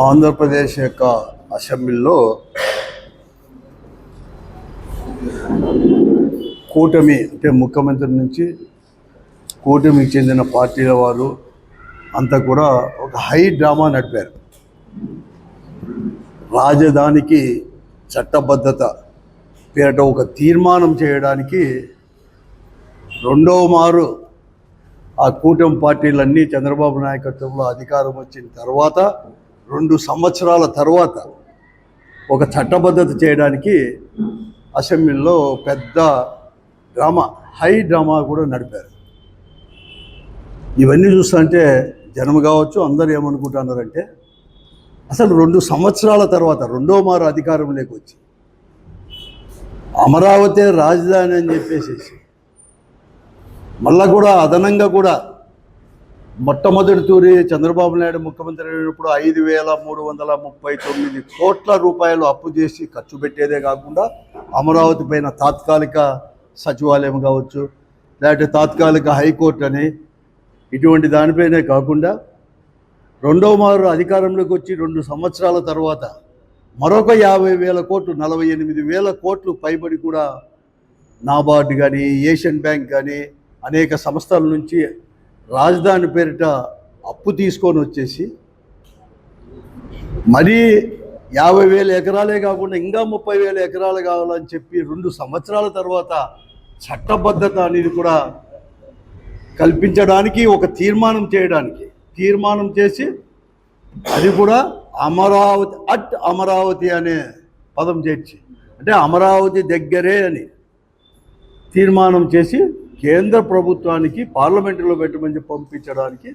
ఆంధ్రప్రదేశ్ యొక్క అసెంబ్లీలో కూటమి అంటే ముఖ్యమంత్రి నుంచి కూటమికి చెందిన పార్టీల వారు అంతా కూడా ఒక హై డ్రామా నడిపారు. రాజధానికి చట్టబద్ధత పేరిట ఒక తీర్మానం చేయడానికి రెండవ మారు ఆ కూటమి పార్టీలన్నీ చంద్రబాబు నాయకత్వంలో అధికారం వచ్చిన తర్వాత 2 సంవత్సరాల తర్వాత ఒక చట్టబద్ధత చేయడానికి అసెంబ్లీలో పెద్ద డ్రామా, హై డ్రామా కూడా నడిపారు. ఇవన్నీ చూస్తుంటే జనం కావచ్చు అందరూ ఏమనుకుంటున్నారంటే అసలు 2 సంవత్సరాల తర్వాత రెండో మారు అధికారంలోకి వచ్చి అమరావతి రాజధాని అని చెప్పేసి మళ్ళా కూడా అదనంగా కూడా మొట్టమొదటి తూరి చంద్రబాబు నాయుడు ముఖ్యమంత్రి అయినప్పుడు 5,339 కోట్ల రూపాయలు అప్పు చేసి ఖర్చు పెట్టేదే కాకుండా అమరావతి పైన తాత్కాలిక సచివాలయం కావచ్చు, లేకపోతే తాత్కాలిక హైకోర్టు అని ఇటువంటి దానిపైనే కాకుండా రెండవ మారు అధికారంలోకి వచ్చి 2 సంవత్సరాల తర్వాత మరొక 50,000 కోట్లు, 48,000 కోట్లు పైబడి కూడా నాబార్డు కానీ, ఏషియన్ బ్యాంక్ కానీ అనేక సంస్థల నుంచి రాజధాని పేరిట అప్పు తీసుకొని వచ్చేసి మరీ 50,000 ఎకరాలే కాకుండా ఇంకా 30,000 ఎకరాలు కావాలని చెప్పి 2 సంవత్సరాల తర్వాత చట్టబద్ధత అనేది కూడా కల్పించడానికి ఒక తీర్మానం చేసి అది కూడా అమరావతి అనే పదం చేర్చి, అంటే అమరావతి దగ్గరే అని తీర్మానం చేసి కేంద్ర ప్రభుత్వానికి పార్లమెంటులో పెట్టమని పంపించడానికి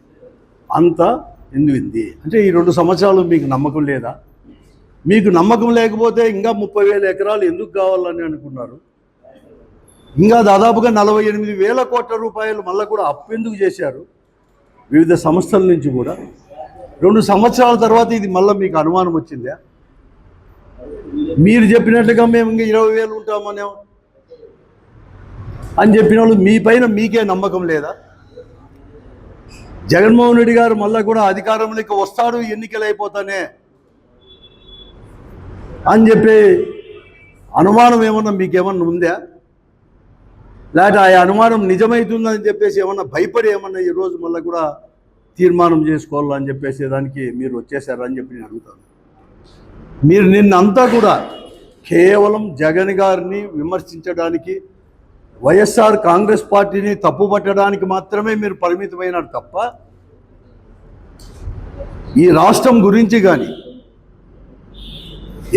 అంత ఎందుంది. అంటే ఈ 2 సంవత్సరాలు మీకు నమ్మకం లేదా? మీకు నమ్మకం లేకపోతే ఇంకా 30,000 ఎకరాలు ఎందుకు కావాలని అనుకున్నారు? ఇంకా దాదాపుగా 48,000 కోట్ల రూపాయలు మళ్ళీ కూడా అప్పు ఎందుకు చేశారు? వివిధ సంస్థల నుంచి కూడా 2 సంవత్సరాల తర్వాత ఇది మళ్ళీ మీకు అనుమానం వచ్చిందా? మీరు చెప్పినట్టుగా మేము ఇంకా 20,000 ఉంటామనే అని చెప్పిన వాళ్ళు మీ పైన మీకే నమ్మకం లేదా? జగన్మోహన్ రెడ్డి గారు మళ్ళీ కూడా అధికారంలోకి వస్తాడు ఎన్నికలు అయిపోతానే అని చెప్పి అనుమానం ఏమన్నా మీకేమన్నా ఉందా? లేకపోతే ఆ అనుమానం నిజమవుతుందని చెప్పేసి ఏమన్నా భయపడి ఏమన్నా ఈరోజు మళ్ళీ కూడా తీర్మానం చేసుకోవాలని చెప్పేసి దానికి మీరు వచ్చేసారని చెప్పి నేను అడుగుతాను. మీరు నిన్నంతా కూడా కేవలం జగన్ గారిని విమర్శించడానికి, వైఎస్ఆర్ కాంగ్రెస్ పార్టీని తప్పుపట్టడానికి మాత్రమే మీరు పరిమితమైనారు తప్ప ఈ రాష్ట్రం గురించి కానీ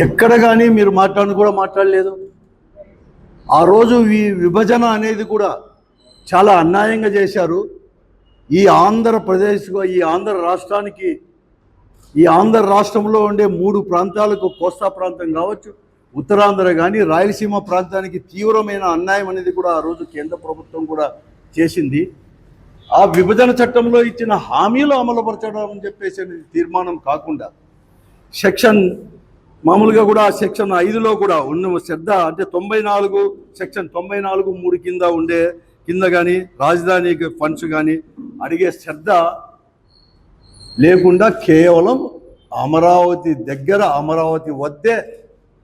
ఎక్కడ కానీ మీరు మాట్లాడలేదు. ఆ రోజు ఈ విభజన అనేది కూడా చాలా అన్యాయంగా చేశారు. ఈ ఆంధ్ర రాష్ట్రానికి, ఈ ఆంధ్ర రాష్ట్రంలో ఉండే 3 ప్రాంతాలకు, కోస్తా ప్రాంతం కావచ్చు, ఉత్తరాంధ్ర కానీ, రాయలసీమ ప్రాంతానికి తీవ్రమైన అన్యాయం అనేది కూడా ఆ రోజు కేంద్ర ప్రభుత్వం కూడా చేసింది. ఆ విభజన చట్టంలో ఇచ్చిన హామీలు అమలుపరచడం అని చెప్పేసి తీర్మానం కాకుండా మామూలుగా కూడా సెక్షన్ 5లో కూడా ఉన్న శ్రద్ధ, అంటే 94 సెక్షన్ 94 3 కింద కానీ రాజధాని ఫండ్స్ కానీ అడిగే శ్రద్ధ లేకుండా కేవలం అమరావతి దగ్గర, అమరావతి వద్దే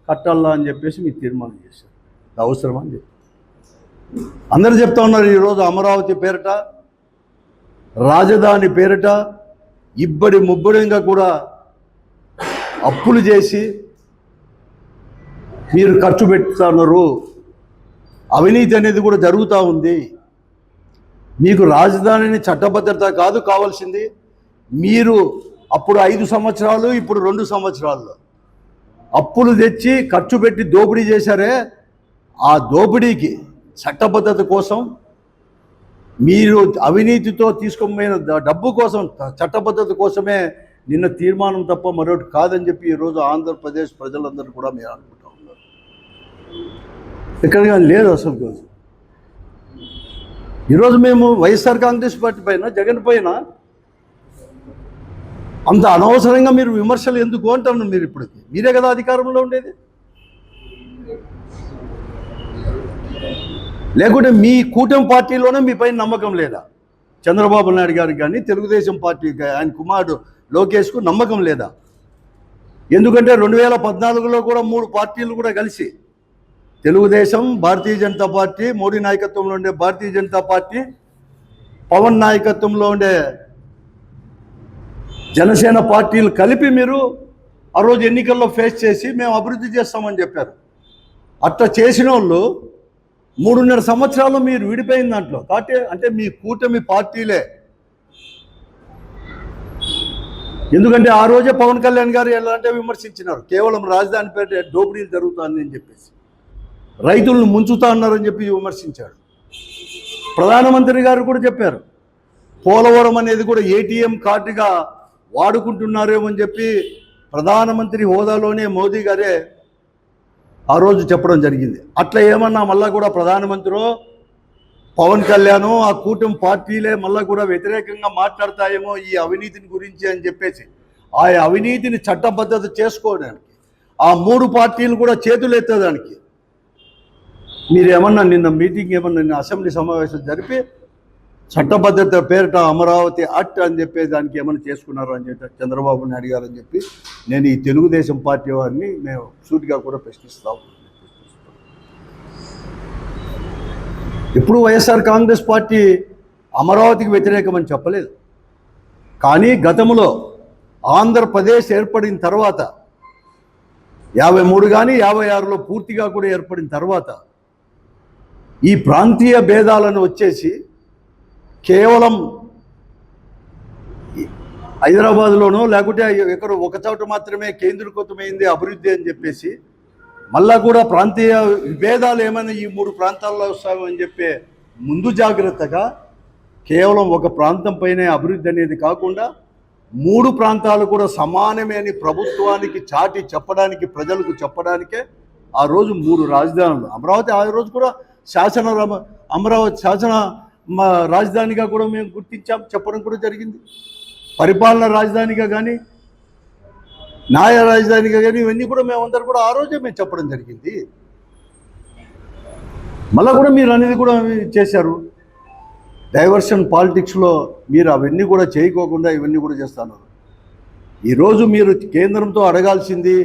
కట్టాలా అని చెప్పేసి మీరు తీర్మానం చేశారు. అవసరమా అని చెప్పి అందరూ చెప్తా ఉన్నారు. ఈరోజు అమరావతి పేరిట, రాజధాని పేరిట ముబ్బడిగా కూడా అప్పులు చేసి మీరు ఖర్చు పెడుతున్నారు. అవినీతి అనేది కూడా జరుగుతూ ఉంది. మీకు రాజధానిని చట్టభద్రత కాదు కావాల్సింది. మీరు అప్పుడు 5 సంవత్సరాలు, ఇప్పుడు 2 సంవత్సరాల్లో అప్పులు తెచ్చి ఖర్చు పెట్టి దోపిడీ చేశారే, ఆ దోపిడీకి చట్టబద్ధత కోసం, మీరు అవినీతితో తీసుకుపోయిన డబ్బు కోసం, చట్టబద్ధత కోసమే నిన్న తీర్మానం తప్ప మరొకటి కాదని చెప్పి ఈరోజు ఆంధ్రప్రదేశ్ ప్రజలందరూ కూడా మీరు అనుకుంటా ఉన్నారు. ఎక్కడిగా లేదు అసలు. ఈరోజు మేము వైఎస్ఆర్ కాంగ్రెస్ పార్టీ పైన, జగన్ పైన అంత అనవసరంగా మీరు విమర్శలు ఎందుకు అంటున్నారు? మీరు ఇప్పటికి మీరే కదా అధికారంలో ఉండేది. లేకుంటే మీ కూటమి పార్టీలోనే మీ పైన నమ్మకం లేదా? చంద్రబాబు నాయుడు గారికి కానీ, తెలుగుదేశం పార్టీకి, ఆయన కుమారుడు లోకేష్కు నమ్మకం లేదా? ఎందుకంటే 2014లో కూడా 3 పార్టీలు కూడా కలిసి తెలుగుదేశం, భారతీయ జనతా పార్టీ, మోడీ నాయకత్వంలో ఉండే భారతీయ జనతా పార్టీ, పవన్ నాయకత్వంలో ఉండే జనసేన పార్టీలు కలిపి మీరు ఆ రోజు ఎన్నికల్లో ఫేస్ చేసి మేము అభివృద్ధి చేస్తామని చెప్పారు. అట్లా చేసిన వాళ్ళు 3.5 సంవత్సరాలు మీరు విడిపోయిన దాంట్లో కాబట్టి అంటే మీ కూటమి పార్టీలే. ఎందుకంటే ఆ రోజే పవన్ కళ్యాణ్ గారు ఎలా అంటే విమర్శించినారు, కేవలం రాజధాని పేట దోపిడీలు జరుగుతుంది అని చెప్పేసి, రైతులను ముంచుతా అన్నారని చెప్పి విమర్శించాడు. ప్రధానమంత్రి గారు కూడా చెప్పారు, పోలవరం అనేది కూడా ఏటీఎం కార్డుగా వాడుకుంటున్నారేమో అని చెప్పి ప్రధానమంత్రి హోదాలోనే మోదీ గారే ఆ రోజు చెప్పడం జరిగింది. అట్లా ఏమన్నా మళ్ళా కూడా ప్రధానమంత్రి పవన్ కళ్యాణ్ ఆ కూటమి పార్టీలే మళ్ళా కూడా వ్యతిరేకంగా మాట్లాడతాయేమో ఈ అవినీతిని గురించి అని చెప్పేసి ఆ అవినీతిని చట్టబద్ధత చేసుకోవడానికి ఆ 3 పార్టీలు కూడా చేతులు ఎత్తేదానికి మీరు ఏమన్నా నిన్న మీటింగ్ ఏమన్నా నిన్న అసెంబ్లీ సమావేశం జరిపి చట్టబద్ధత పేరిట అమరావతి యాక్ట్ అని చెప్పి దానికి ఏమైనా చేసుకున్నారు అని చెప్పి చంద్రబాబు నాయుడు గారు అని చెప్పి నేను ఈ తెలుగుదేశం పార్టీ వారిని మేము సూటిగా కూడా ప్రశ్నిస్తాము. ఇప్పుడు వైఎస్ఆర్ కాంగ్రెస్ పార్టీ అమరావతికి వ్యతిరేకమని చెప్పలేదు, కానీ గతంలో ఆంధ్రప్రదేశ్ ఏర్పడిన తర్వాత 53 కానీ 56లో పూర్తిగా కూడా ఏర్పడిన తర్వాత ఈ ప్రాంతీయ భేదాలను వచ్చేసి కేవలం హైదరాబాద్లోనో లేకుంటే ఎక్కడో ఒక చోట మాత్రమే కేంద్రీకృతమైంది అభివృద్ధి అని చెప్పేసి మళ్ళా కూడా ప్రాంతీయ విభేదాలు ఏమైనా ఈ 3 ప్రాంతాల్లో వస్తామని చెప్పే ముందు జాగ్రత్తగా కేవలం ఒక ప్రాంతం పైనే అభివృద్ధి అనేది కాకుండా 3 ప్రాంతాలు కూడా సమానమే అని ప్రభుత్వానికి చాటి చెప్పడానికి, ప్రజలకు చెప్పడానికే ఆ రోజు 3 రాజధానులు, అమరావతి ఆ రోజు కూడా అమరావతి శాసన రాజధానిగా కూడా మేము గుర్తించాం, చెప్పడం కూడా జరిగింది. పరిపాలన రాజధానిగా కానీ న్యాయ రాజధానిగా కానీ ఇవన్నీ కూడా మేమందరూ కూడా ఆ రోజే మేము చెప్పడం జరిగింది. మళ్ళీ కూడా మీరు అనేది కూడా చేశారు. డైవర్షన్ పాలిటిక్స్లో మీరు అవన్నీ కూడా చేయకోకుండా ఇవన్నీ కూడా చేస్తున్నారు. ఈరోజు మీరు కేంద్రంతో అడగాల్సింది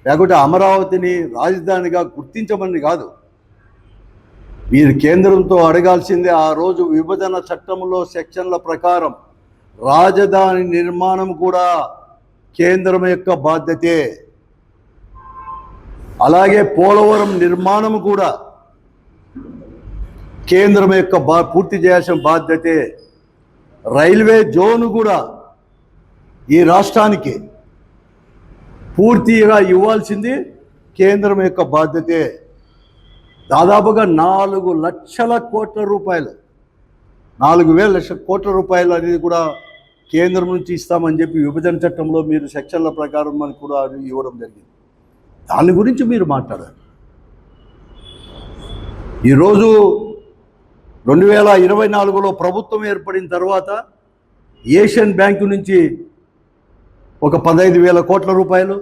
లేకుంటే అమరావతిని రాజధానిగా గుర్తించమని కాదు, మీరు కేంద్రంతో అడగాల్సిందే ఆ రోజు విభజన చట్టంలో సెక్షన్ల ప్రకారం రాజధాని నిర్మాణం కూడా కేంద్రం యొక్క బాధ్యతే, అలాగే పోలవరం నిర్మాణం కూడా కేంద్రం యొక్క పూర్తి చేయాల్సిన బాధ్యతే, రైల్వే జోన్ కూడా ఈ రాష్ట్రానికి పూర్తిగా ఇవ్వాల్సింది కేంద్రం యొక్క బాధ్యతే. దాదాపుగా 4 లక్షల కోట్ల రూపాయలు 4,000 లక్షల కోట్ల రూపాయలు అనేది కూడా కేంద్రం నుంచి ఇస్తామని చెప్పి విభజన చట్టంలో మీరు సెక్షన్ల ప్రకారం మనకు కూడా ఇవ్వడం జరిగింది. దాని గురించి మీరు మాట్లాడారు. ఈరోజు 2024లో ప్రభుత్వం ఏర్పడిన తర్వాత ఏషియన్ బ్యాంకు నుంచి ఒక 15,000 కోట్ల రూపాయలు,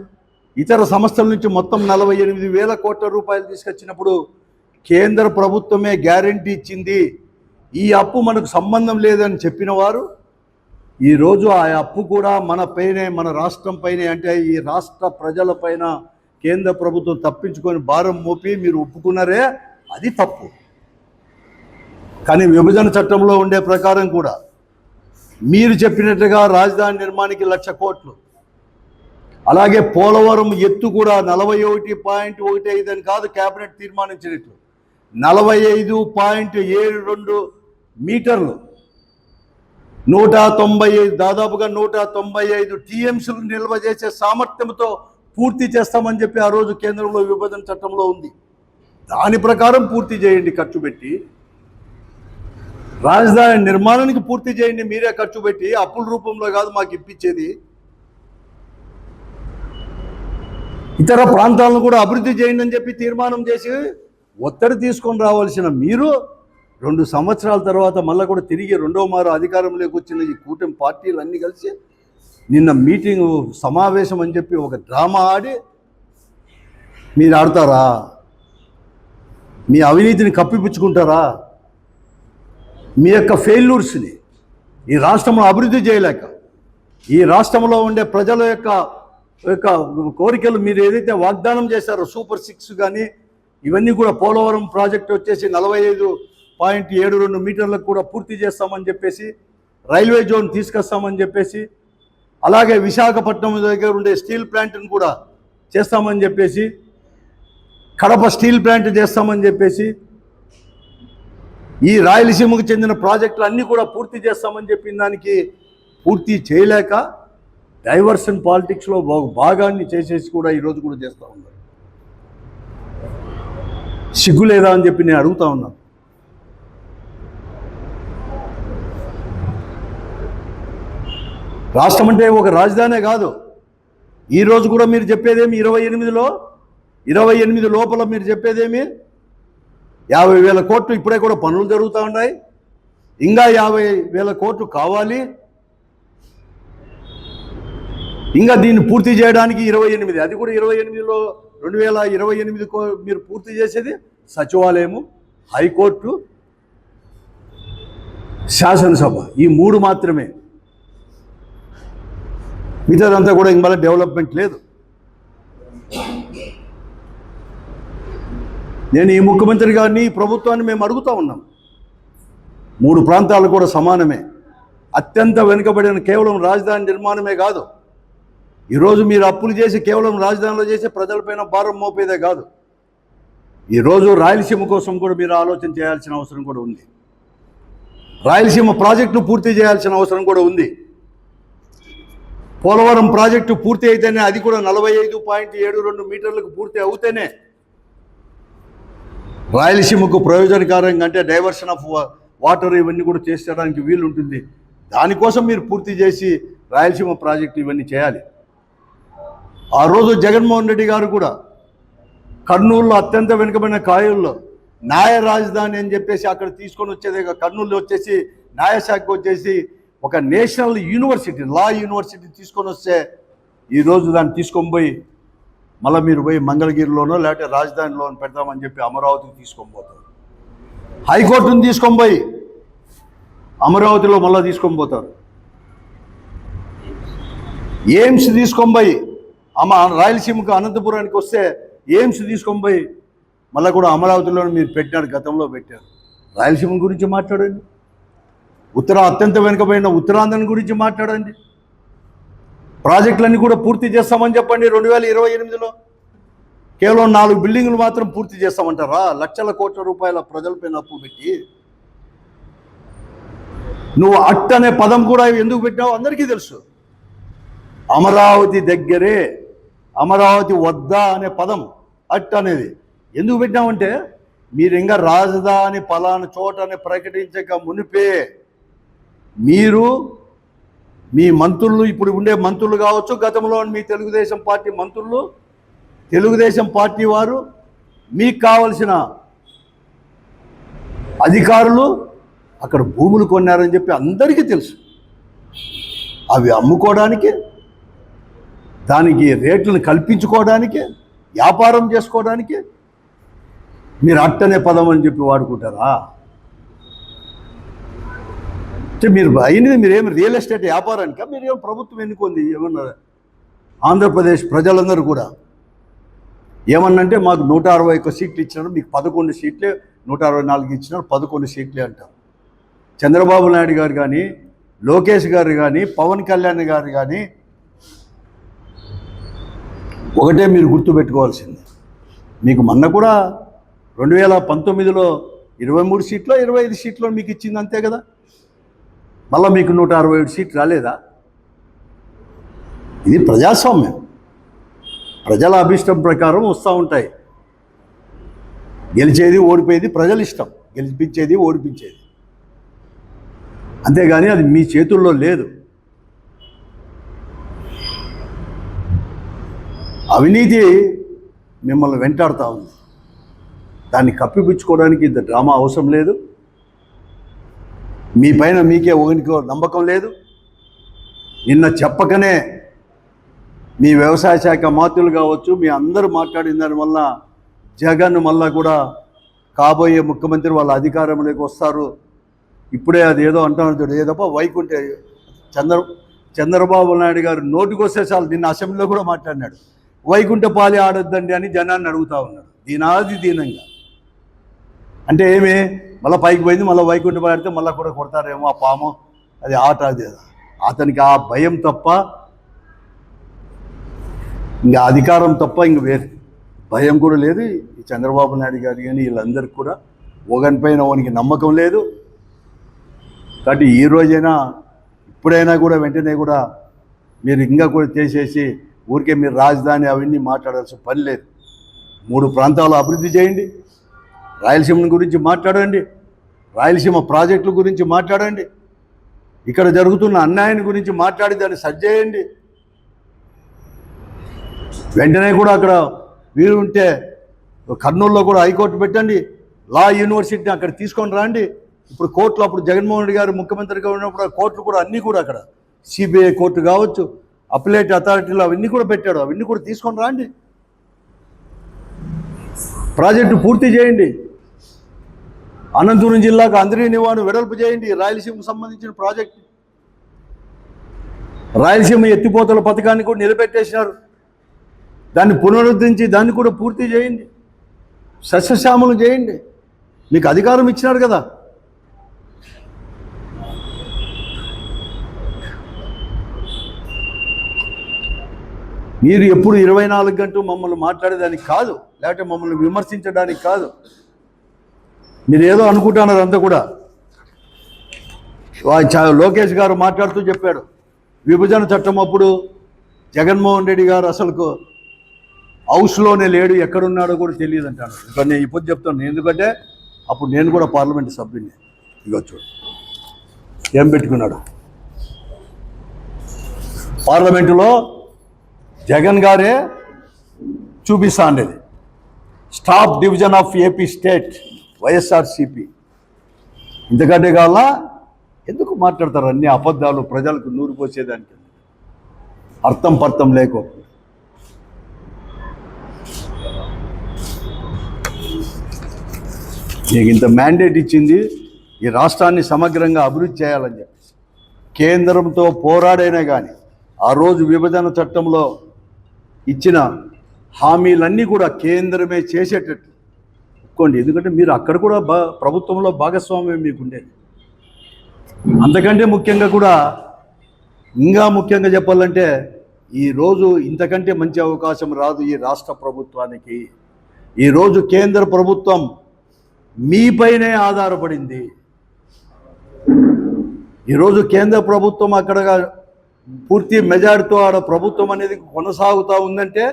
ఇతర సంస్థల నుంచి మొత్తం 48,000 కోట్ల రూపాయలు తీసుకొచ్చినప్పుడు కేంద్ర ప్రభుత్వమే గ్యారంటీ ఇచ్చింది, ఈ అప్పు మనకు సంబంధం లేదని చెప్పిన వారు ఈరోజు ఆ అప్పు కూడా మన పైనే, మన రాష్ట్రం పైనే, అంటే ఈ రాష్ట్ర ప్రజల పైన కేంద్ర ప్రభుత్వం తప్పించుకొని భారం మోపి మీరు ఒప్పుకున్నారే, అది తప్పు. కానీ విభజన చట్టంలో ఉండే ప్రకారం కూడా మీరు చెప్పినట్టుగా రాజధాని నిర్మాణానికి 1,00,000 కోట్లు, అలాగే పోలవరం ఎత్తు కూడా 41.15 అని కాదు క్యాబినెట్ తీర్మానించినట్లు 45.72 మీటర్లు, 195 దాదాపుగా 195 టీఎంసీలు నిల్వ చేసే సామర్థ్యంతో పూర్తి చేస్తామని చెప్పి ఆ రోజు కేంద్రంలో విభజన చట్టంలో ఉంది. దాని ప్రకారం పూర్తి చేయండి, ఖర్చు పెట్టి రాజధాని నిర్మాణానికి పూర్తి చేయండి, మీరే ఖర్చు పెట్టి, అప్పుల రూపంలో కాదు మాకు ఇప్పించేది. ఇతర ప్రాంతాలను కూడా అభివృద్ధి చేయండి అని చెప్పి తీర్మానం చేసి ఒత్తిడి తీసుకొని రావాల్సిన మీరు 2 సంవత్సరాల తర్వాత మళ్ళీ కూడా తిరిగి రెండో మారు అధికారంలోకి వచ్చిన ఈ కూటమి పార్టీలు అన్నీ కలిసి నిన్న మీటింగ్ సమావేశం అని చెప్పి ఒక డ్రామా ఆడి మీరు ఆడతారా? మీ అవినీతిని కప్పిపుచ్చుకుంటారా? మీ యొక్క ఫెయిల్యూర్స్ని ఈ రాష్ట్రంలో అభివృద్ధి చేయలేక ఈ రాష్ట్రంలో ఉండే ప్రజల యొక్క యొక్క కోరికలు మీరు ఏదైతే వాగ్దానం చేశారో సూపర్ 6 కానీ ఇవన్నీ కూడా పోలవరం ప్రాజెక్ట్ వచ్చేసి 45.72 మీటర్లకు కూడా పూర్తి చేస్తామని చెప్పేసి, రైల్వే జోన్ తీసుకొస్తామని చెప్పేసి, అలాగే విశాఖపట్నం దగ్గర ఉండే స్టీల్ ప్లాంట్ను కూడా చేస్తామని చెప్పేసి, కడప స్టీల్ ప్లాంట్ చేస్తామని చెప్పేసి, ఈ రాయలసీమకు చెందిన ప్రాజెక్టులు అన్నీ కూడా పూర్తి చేస్తామని చెప్పిన దానికి పూర్తి చేయలేక డైవర్షన్ పాలిటిక్స్లో భాగాన్ని చేసేసి కూడా ఈరోజు కూడా చేస్తూ ఉన్నారు. సిగ్గు లేదా అని చెప్పి నేను అడుగుతా ఉన్నాను. రాష్ట్రం అంటే ఒక రాజధానే కాదు. ఈరోజు కూడా మీరు చెప్పేదేమి 28 లోపల మీరు చెప్పేదేమి 50,000 కోట్లు ఇప్పుడే కూడా పనులు జరుగుతూ ఉన్నాయి, ఇంకా 50,000 కోట్లు కావాలి, ఇంకా దీన్ని పూర్తి చేయడానికి 28, అది కూడా 28లో 2028 మీరు పూర్తి చేసేది సచివాలయము, హైకోర్టు, శాసనసభ, ఈ 3 మాత్రమే. మిగతాదంతా కూడా ఇంక మళ్ళీ డెవలప్మెంట్ లేదు. నేను ఈ ముఖ్యమంత్రి గారిని, ఈ ప్రభుత్వాన్ని మేము అడుగుతూ ఉన్నాం. 3 ప్రాంతాలు కూడా సమానమే. అత్యంత వెనుకబడిన కేవలం రాజధాని నిర్మాణమే కాదు, ఈరోజు మీరు అప్పులు చేసి కేవలం రాజధానిలో చేసి ప్రజలపైన భారం మోపేదే కాదు, ఈరోజు రాయలసీమ కోసం కూడా మీరు ఆలోచన చేయాల్సిన అవసరం కూడా ఉంది. రాయలసీమ ప్రాజెక్టును పూర్తి చేయాల్సిన అవసరం కూడా ఉంది. పోలవరం ప్రాజెక్టు పూర్తి అయితేనే, అది కూడా 45.72 మీటర్లకు పూర్తి అవుతేనే రాయలసీమకు ప్రయోజనకరంగా, అంటే డైవర్షన్ ఆఫ్ వాటర్ ఇవన్నీ కూడా చేసేయడానికి వీలు ఉంటుంది. దానికోసం మీరు పూర్తి చేసి రాయలసీమ ప్రాజెక్టు ఇవన్నీ చేయాలి. ఆ రోజు జగన్మోహన్ రెడ్డి గారు కూడా కర్నూలులో అత్యంత వెనుకబడిన కాయల్లో న్యాయ రాజధాని అని చెప్పేసి అక్కడ తీసుకొని వచ్చేదే, కర్నూలులో వచ్చేసి న్యాయశాఖకు వచ్చేసి ఒక నేషనల్ యూనివర్సిటీ, లా యూనివర్సిటీ తీసుకొని వస్తే ఈరోజు దాన్ని తీసుకొని పోయి మళ్ళీ మీరు పోయి మంగళగిరిలోనో లేకపోతే రాజధానిలోనో పెడతామని చెప్పి అమరావతికి తీసుకొని పోతారు. హైకోర్టును తీసుకొని పోయి అమరావతిలో మళ్ళీ తీసుకొని పోతారు. ఎయిమ్స్ తీసుకొని పోయి రాయలసీమకు అనంతపురానికి వస్తే ఎయిమ్స్ తీసుకొని పోయి మళ్ళీ కూడా అమరావతిలో మీరు పెట్టినారు, గతంలో పెట్టారు. రాయలసీమ గురించి మాట్లాడండి, అత్యంత వెనుకబడిన ఉత్తరాంధ్ర గురించి మాట్లాడండి. ప్రాజెక్టులన్నీ కూడా పూర్తి చేస్తామని చెప్పండి. 2028లో కేవలం 4 బిల్డింగులు మాత్రం పూర్తి చేస్తామంటారా? లక్షల కోట్ల రూపాయల ప్రజలపైన అప్పు పెట్టి నువ్వు అట్ అనే పదం కూడా ఎందుకు పెట్టావు అందరికీ తెలుసు. అమరావతి దగ్గరే, అమరావతి వద్ద అనే పదం అట్ అనేది ఎందుకు పెట్టామంటే, మీరు ఇంకా రాజధాని పలానా చోటని ప్రకటించక మునిపే మీరు మీ మంత్రులు, ఇప్పుడు ఉండే మంత్రులు కావచ్చు, గతంలో మీ తెలుగుదేశం పార్టీ మంత్రులు, తెలుగుదేశం పార్టీ వారు మీకు కావలసిన అధికారులు అక్కడ భూములు కొన్నారని చెప్పి అందరికీ తెలుసు. అవి అమ్ముకోవడానికి, దానికి రేట్లను కల్పించుకోవడానికి, వ్యాపారం చేసుకోవడానికి మీరు అట్టనే పదం అని చెప్పి వాడుకుంటారా? మీరు అయినది మీరేమి రియల్ ఎస్టేట్ వ్యాపారానిక? మీరేమో ప్రభుత్వం ఎన్నుకుంది ఏమన్నా? ఆంధ్రప్రదేశ్ ప్రజలందరూ కూడా ఏమన్నంటే మాకు 161 సీట్లు ఇచ్చినారు, మీకు 11 సీట్లే, 164 ఇచ్చినారు, 11 సీట్లే అంటారు. చంద్రబాబు నాయుడు గారు కానీ, లోకేష్ గారు కానీ, పవన్ కళ్యాణ్ గారు కానీ ఒకటే మీరు గుర్తుపెట్టుకోవాల్సింది, మీకు మొన్న కూడా 2019లో 23 సీట్లో 25 సీట్లో మీకు ఇచ్చింది అంతే కదా. మళ్ళీ మీకు 167 సీట్లు రాలేదా? ఇది ప్రజాస్వామ్యం, ప్రజల అభిష్టం ప్రకారం వస్తూ ఉంటాయి. గెలిచేది ఓడిపోయేది ప్రజల ఇష్టం, గెలిపించేది ఓడిపించేది, అంతేగాని అది మీ చేతుల్లో లేదు. అవినీతి మిమ్మల్ని వెంటాడుతూ ఉంది, దాన్ని కప్పిపుచ్చుకోవడానికి ఇంత డ్రామా అవసరం లేదు. మీ పైన మీకే ఒకరికో నమ్మకం లేదు. నిన్న చెప్పకనే మీ వ్యవసాయ శాఖ మంత్రులు కావచ్చు, మీ అందరూ మాట్లాడిన దానివల్ల జగన్ మళ్ళా కూడా కాబోయే ముఖ్యమంత్రి వాళ్ళ అధికారంలోకి వస్తారు. ఇప్పుడే అది ఏదో అంటున్నారు, ఏదప్ప వైకుంఠ చంద్రబాబు నాయుడు గారు నోటికొస్తే చాలు, నిన్న అసెంబ్లీలో కూడా మాట్లాడినాడు, వైకుంఠపాలి ఆడొద్దండి అని జనాన్ని అడుగుతూ ఉన్నాడు దీనాది దీనంగా. అంటే ఏమి, మళ్ళీ పైకి పోయింది, మళ్ళీ వైకుంఠపాలి ఆడితే మళ్ళీ కూడా కొడతారేమో ఆ పాము, అది ఆట. అది అతనికి ఆ భయం తప్ప ఇంకా అధికారం తప్ప ఇంక వేరే భయం కూడా లేదు. ఈ చంద్రబాబు నాయుడు గారు కానీ వీళ్ళందరికీ కూడా ఒకనిపైన ఒకనికి నమ్మకం లేదు. కాబట్టి ఈ రోజైనా ఇప్పుడైనా కూడా వెంటనే కూడా మీరు ఇంకా కూడా చేసేసి ఊరికే మీరు రాజధాని అవన్నీ మాట్లాడాల్సిన పని లేదు. 3 ప్రాంతాలు అభివృద్ధి చేయండి, రాయలసీమ గురించి మాట్లాడండి, రాయలసీమ ప్రాజెక్టుల గురించి మాట్లాడండి, ఇక్కడ జరుగుతున్న అన్యాయం గురించి మాట్లాడి దాన్ని సరిచేయండి. వెంటనే కూడా అక్కడ వీరు ఉంటే కర్నూలులో కూడా హైకోర్టు పెట్టండి, లా యూనివర్సిటీని అక్కడ తీసుకొని రండి. ఇప్పుడు కోర్టులు, అప్పుడు జగన్మోహన్ రెడ్డి గారు ముఖ్యమంత్రిగా ఉన్నప్పుడు కోర్టులు కూడా అన్నీ కూడా అక్కడ సిబిఐ కోర్టు కావచ్చు, అప్లేట్ అథారిటీలు అవన్నీ కూడా పెట్టాడు, అవన్నీ కూడా తీసుకొని రండి. ప్రాజెక్టు పూర్తి చేయండి. అనంతపురం జిల్లాకు అందరి నివాను వెడల్పు చేయండి. రాయలసీమకు సంబంధించిన ప్రాజెక్టు, రాయలసీమ ఎత్తిపోతల పథకాన్ని కూడా నిలబెట్టేసినారు, దాన్ని పునరుద్ధరించి దాన్ని కూడా పూర్తి చేయండి, సస్యశ్యామలం చేయండి. మీకు అధికారం ఇచ్చినారు కదా. మీరు ఎప్పుడు 24 గంటలు మమ్మల్ని మాట్లాడేదానికి కాదు, లేకపోతే మమ్మల్ని విమర్శించడానికి కాదు. మీరు ఏదో అనుకుంటున్నారు అంతా కూడా. లోకేష్ గారు మాట్లాడుతూ చెప్పాడు, విభజన చట్టం అప్పుడు జగన్మోహన్ రెడ్డి గారు అసలుకు హౌస్లోనే లేడు, ఎక్కడున్నాడో కూడా తెలియదు అంటాడు. ఇక్కడ నేను ఇప్పుడు చెప్తాను, ఎందుకంటే అప్పుడు నేను కూడా పార్లమెంట్ సభ్యుని. ఇక చూడు ఏం పెట్టుకున్నాడు పార్లమెంటులో, జగన్ గారే చూపిస్తా ఉండేది, stop division of AP state YSRCP. ఇంతకంటే కావాలా? ఎందుకు మాట్లాడతారు అన్ని అబద్ధాలు, ప్రజలకు నూరు పోసేదానికి అర్థం పర్థం లేకోకుండా. నీకు ఇంత మ్యాండేట్ ఇచ్చింది ఈ రాష్ట్రాన్ని సమగ్రంగా అభివృద్ధి చేయాలని చెప్పి కేంద్రంతో పోరాడైనా కానీ ఆ రోజు విభజన చట్టంలో ఇచ్చిన హామీలన్నీ కూడా కేంద్రమే చేసేటట్టు ఒప్పుకోండి. ఎందుకంటే మీరు అక్కడ కూడా ప్రభుత్వంలో భాగస్వామ్యం మీకు ఉండేది. అంతకంటే ముఖ్యంగా కూడా, ఇంకా ముఖ్యంగా చెప్పాలంటే, ఈరోజు ఇంతకంటే మంచి అవకాశం రాదు ఈ రాష్ట్ర ప్రభుత్వానికి. ఈరోజు కేంద్ర ప్రభుత్వం మీపైనే ఆధారపడింది. ఈరోజు కేంద్ర ప్రభుత్వం అక్కడ పూర్తి మెజారిటీతో ఆడ ప్రభుత్వం అనేది కొనసాగుతూ ఉందంటే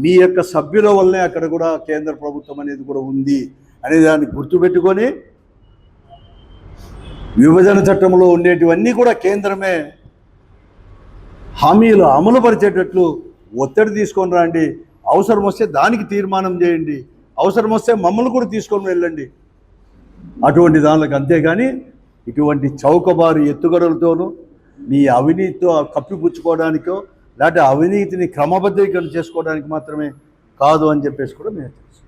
మీ యొక్క సభ్యుల వల్లనే అక్కడ కూడా కేంద్ర ప్రభుత్వం అనేది కూడా ఉంది అనే దాన్ని గుర్తుపెట్టుకొని, విభజన చట్టంలో ఉండేటివన్నీ కూడా కేంద్రమే హామీలు అమలు పరిచేటట్లు ఒత్తిడి తీసుకొని రండి. అవసరం వస్తే దానికి తీర్మానం చేయండి, అవసరం వస్తే మమ్మల్ని కూడా తీసుకొని వెళ్ళండి అటువంటి దానిలకు. అంతేగాని ఇటువంటి చౌకబారు ఎత్తుగడలతోనూ మీ అవినీతితో కప్పిపుచ్చుకోవడానికో లేకపోతే అవినీతిని క్రమబద్ధీకరణ చేసుకోవడానికి మాత్రమే కాదు అని చెప్పేసి కూడా మేము తెలుసు.